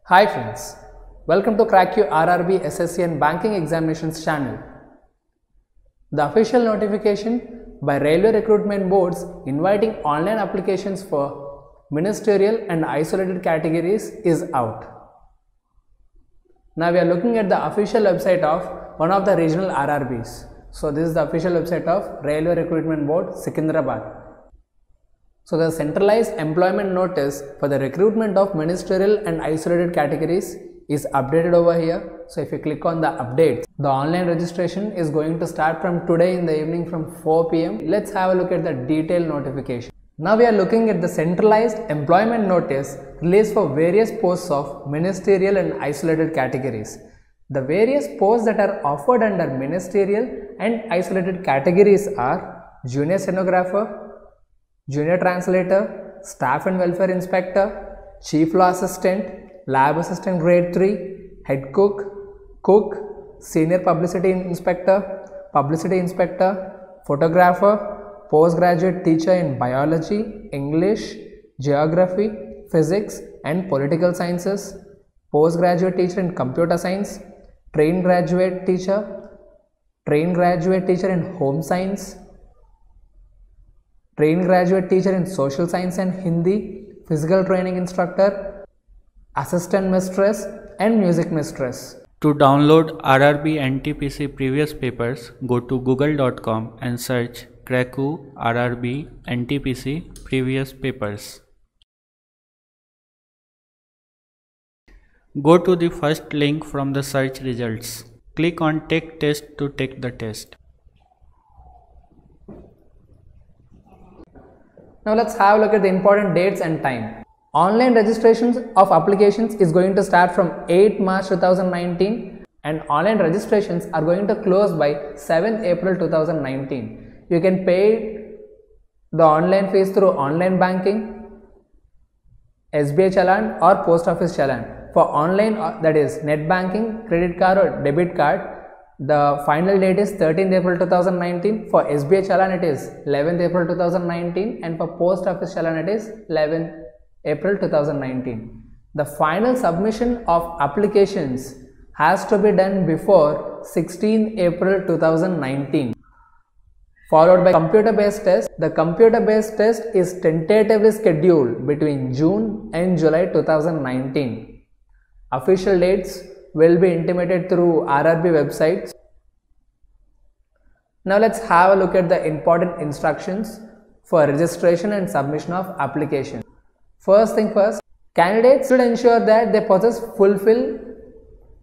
Hi friends, welcome to Crack Your RRB SSC and Banking Examinations channel. The official notification by Railway Recruitment Boards inviting online applications for Ministerial and isolated categories is out. Now we are looking at the official website of one of the regional RRBs. So this is the official website of Railway Recruitment Board, Secunderabad. So the centralized employment notice for the recruitment of ministerial and isolated categories is updated over here. So if you click on the updates, the online registration is going to start from today in the evening from 4 p.m. Let's have a look at the detailed notification. Now we are looking at the centralized employment notice released for various posts of ministerial and isolated categories. The various posts that are offered under ministerial and isolated categories are junior stenographer, junior translator, staff and welfare inspector, chief law assistant, lab assistant grade 3, head cook, senior publicity inspector, photographer, postgraduate teacher in biology, English, geography, physics and political sciences, postgraduate teacher in computer science, trained graduate teacher in home science, trained graduate teacher in social science and Hindi, physical training instructor, assistant mistress and music mistress. To download RRB NTPC previous papers, go to google.com and search Kraku RRB NTPC previous papers. Go to the first link from the search results. Click on Take Test to take the test. Now let's have a look at the important dates and time. Online registrations of applications is going to start from 8 March 2019 and online registrations are going to close by 7 April 2019. You can pay the online fees through online banking, SBI Challan or post office Challan. For online, that is net banking, credit card or debit card, the final date is 13th April 2019. For SBI Challan it is 11th April 2019 and for post office Challan it is 11th April 2019. The final submission of applications has to be done before 16th April 2019. Followed by computer based test. The computer based test is tentatively scheduled between June and July 2019. Official dates will be intimated through RRB websites. Now let's have a look at the important instructions for registration and submission of application. First thing first, candidates should ensure that they fulfill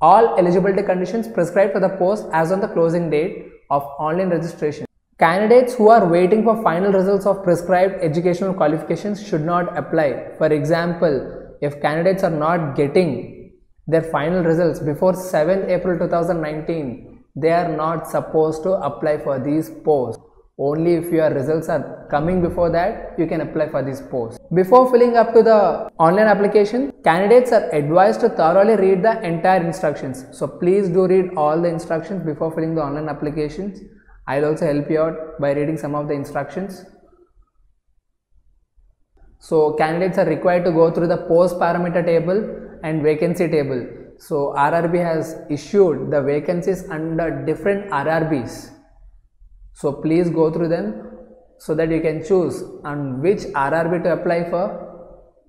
all eligibility conditions prescribed for the post as on the closing date of online registration. Candidates who are waiting for final results of prescribed educational qualifications should not apply. For example, if candidates are not getting their final results before 7th April 2019, they are not supposed to apply for these posts. Only if your results are coming before that, you can apply for these posts. Before filling up to the online application, candidates are advised to thoroughly read the entire instructions. So please do read all the instructions before filling the online applications. I'll also help you out by reading some of the instructions. So candidates are required to go through the post parameter table and vacancy table. So RRB has issued the vacancies under different RRBs. So please go through them so that you can choose on which RRB to apply for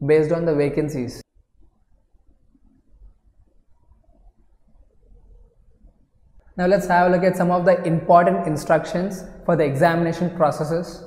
based on the vacancies. Now let's have a look at some of the important instructions for the examination processes.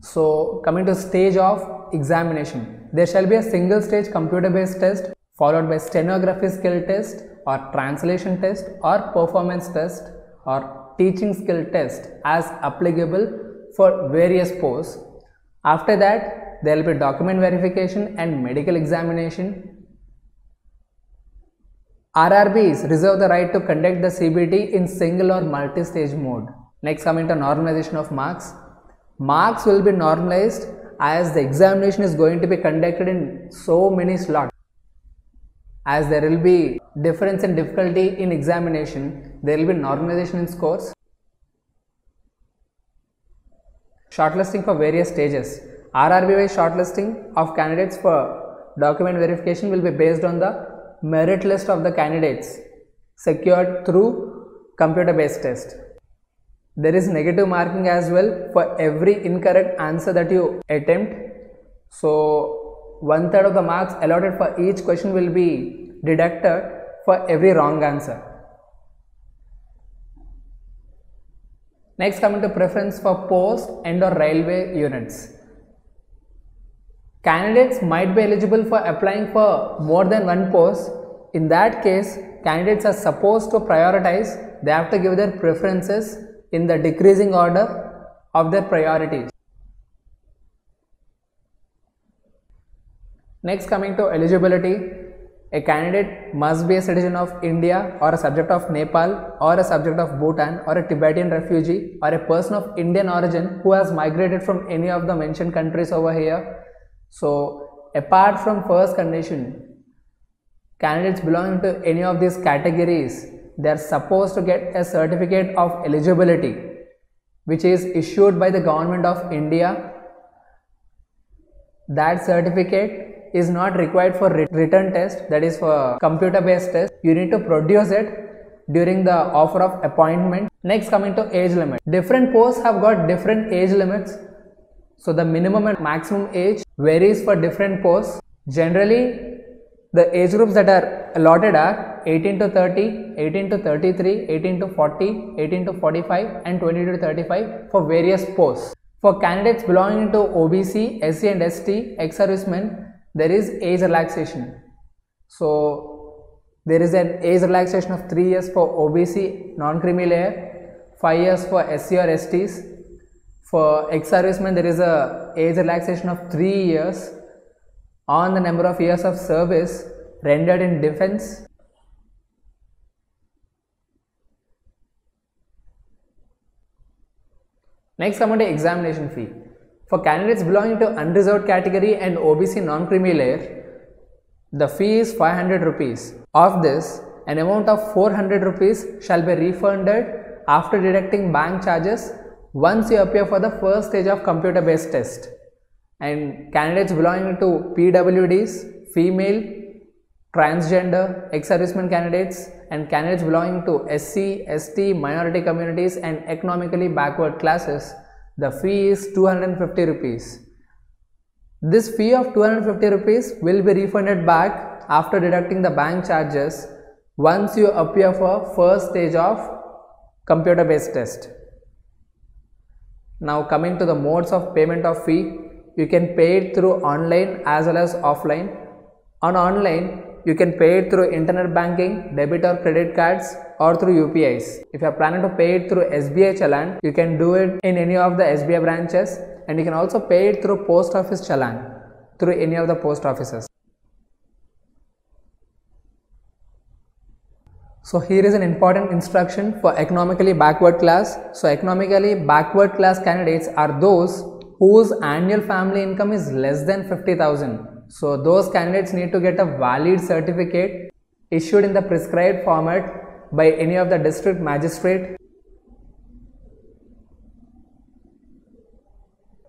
So coming to stage of examination, there shall be a single stage computer based test followed by stenography skill test or translation test or performance test or teaching skill test as applicable for various posts. After that, there will be document verification and medical examination. RRBs reserve the right to conduct the CBT in single or multi-stage mode. Next, coming to normalization of marks. Marks will be normalized as the examination is going to be conducted in so many slots. As there will be difference in difficulty in examination, there will be normalization in scores. Shortlisting for various stages. RRB wise shortlisting of candidates for document verification will be based on the merit list of the candidates secured through computer-based test. There is negative marking as well for every incorrect answer that you attempt. So 1/3 of the marks allotted for each question will be deducted for every wrong answer. Next, coming to preference for post and or railway units. Candidates might be eligible for applying for more than one post. In that case, candidates are supposed to prioritize. They have to give their preferences in the decreasing order of their priorities. Next, coming to eligibility. A candidate must be a citizen of India or a subject of Nepal or a subject of Bhutan or a Tibetan refugee or a person of Indian origin who has migrated from any of the mentioned countries over here. So apart from first condition, candidates belonging to any of these categories, they are supposed to get a certificate of eligibility which is issued by the government of India. That certificate is not required for written test, that is for computer based test. You need to produce it during the offer of appointment. Next, coming to age limit. Different posts have got different age limits. So the minimum and maximum age varies for different posts. Generally, the age groups that are allotted are 18 to 30, 18 to 33, 18 to 40, 18 to 45 and 20 to 35 for various posts. For candidates belonging to OBC, SC and ST, ex-servicemen, there is age relaxation. So there is an age relaxation of 3 years for OBC non-creamy layer, 5 years for SC or STs. For ex-servicemen, there is a age relaxation of 3 years on the number of years of service rendered in defense. Next, come on to examination fee. For candidates belonging to unreserved category and OBC non-creamy layer, the fee is 500 rupees. Of this, an amount of 400 rupees shall be refunded after deducting bank charges once you appear for the first stage of computer based test. And candidates belonging to PWDs, female, transgender, ex-servicemen candidates and candidates belonging to SC, ST, minority communities and economically backward classes, the fee is 250 rupees. This fee of 250 rupees will be refunded back after deducting the bank charges once you appear for first stage of computer based test. Now coming to the modes of payment of fee, you can pay it through online as well as offline. On online, you can pay it through internet banking, debit or credit cards or through UPIs. If you are planning to pay it through SBI Challan, you can do it in any of the SBI branches and you can also pay it through post office Challan through any of the post offices. So here is an important instruction for economically backward class. So economically backward class candidates are those whose annual family income is less than 50,000. So those candidates need to get a valid certificate issued in the prescribed format by any of the district magistrate.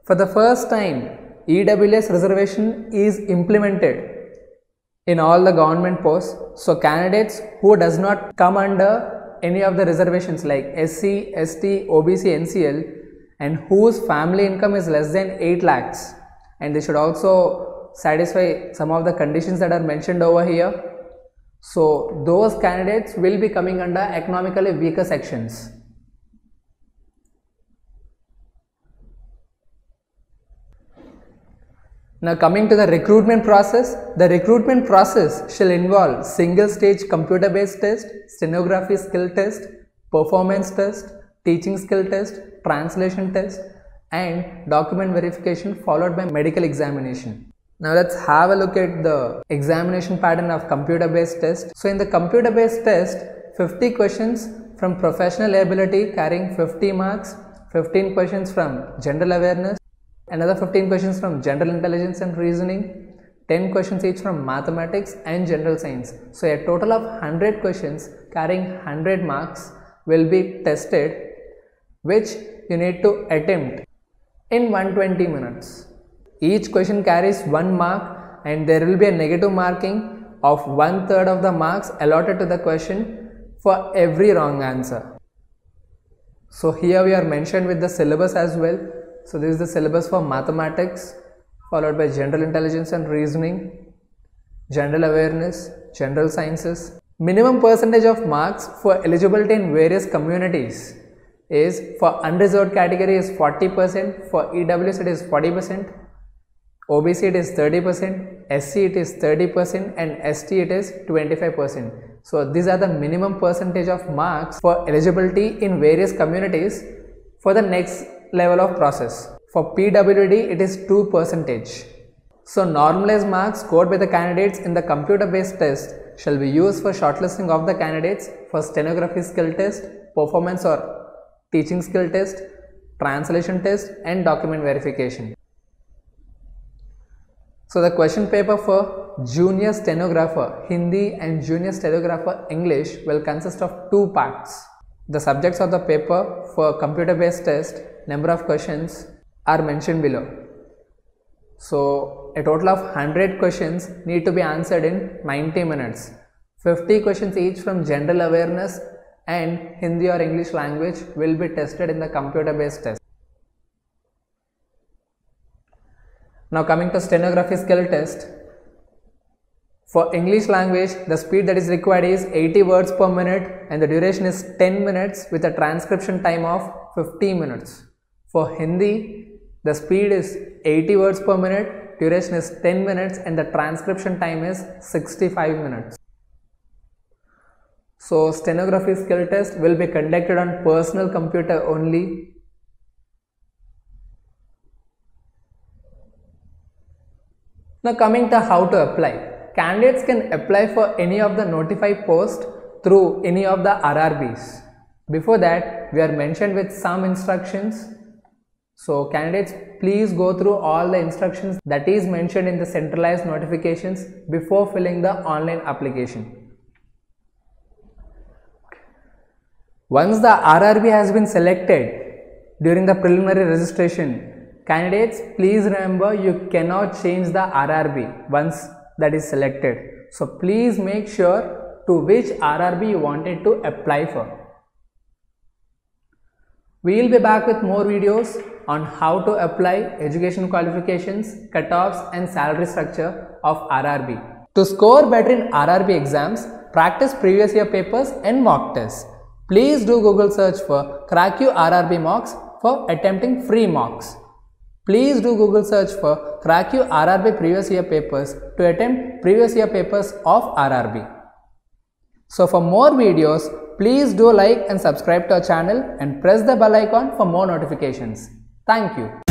For the first time, EWS reservation is implemented in all the government posts. So candidates who does not come under any of the reservations like SC, ST, OBC, NCL and whose family income is less than 8 lakhs and they should also satisfy some of the conditions that are mentioned over here. So those candidates will be coming under economically weaker sections. Now coming to the recruitment process, the recruitment process shall involve single stage computer based test, stenography skill test, performance test, teaching skill test, translation test and document verification followed by medical examination. Now let's have a look at the examination pattern of computer based test. So in the computer based test, 50 questions from professional ability carrying 50 marks, 15 questions from general awareness, another 15 questions from general intelligence and reasoning, 10 questions each from mathematics and general science. So a total of 100 questions carrying 100 marks will be tested, which you need to attempt in 120 minutes. Each question carries 1 mark and there will be a negative marking of 1/3 of the marks allotted to the question for every wrong answer. So here we are mentioned with the syllabus as well. So this is the syllabus for mathematics, followed by general intelligence and reasoning, general awareness, general sciences. Minimum percentage of marks for eligibility in various communities is for unreserved category is 40%, for EWS it is 40%, OBC it is 30%, SC it is 30% and ST it is 25%. So these are the minimum percentage of marks for eligibility in various communities for the next level of process. For PWD it is 2%. So normalized marks scored by the candidates in the computer based test shall be used for shortlisting of the candidates for stenography skill test, performance or teaching skill test, translation test and document verification. So the question paper for Junior Stenographer Hindi and Junior Stenographer English will consist of 2 parts. The subjects of the paper for computer based test, number of questions are mentioned below. So a total of 100 questions need to be answered in 90 minutes. 50 questions each from general awareness and Hindi or English language will be tested in the computer based test. Now coming to stenography skill test. For English language, the speed that is required is 80 words per minute and the duration is 10 minutes with a transcription time of 50 minutes. For Hindi, the speed is 80 words per minute, duration is 10 minutes and the transcription time is 65 minutes. So stenography skill test will be conducted on personal computer only. Now coming to how to apply. Candidates can apply for any of the notified posts through any of the RRBs. Before that, we are mentioned with some instructions. So candidates, please go through all the instructions that is mentioned in the centralized notifications before filling the online application. Once the RRB has been selected during the preliminary registration, candidates, please remember you cannot change the RRB once that is selected. So please make sure to which RRB you wanted to apply for. We will be back with more videos on how to apply education qualifications, cutoffs and salary structure of RRB. To score better in RRB exams, practice previous year papers and mock tests. Please do Google search for CrackU RRB mocks for attempting free mocks. Please do Google search for CrackU RRB previous year papers to attempt previous year papers of RRB. So for more videos, please do like and subscribe to our channel and press the bell icon for more notifications. Thank you.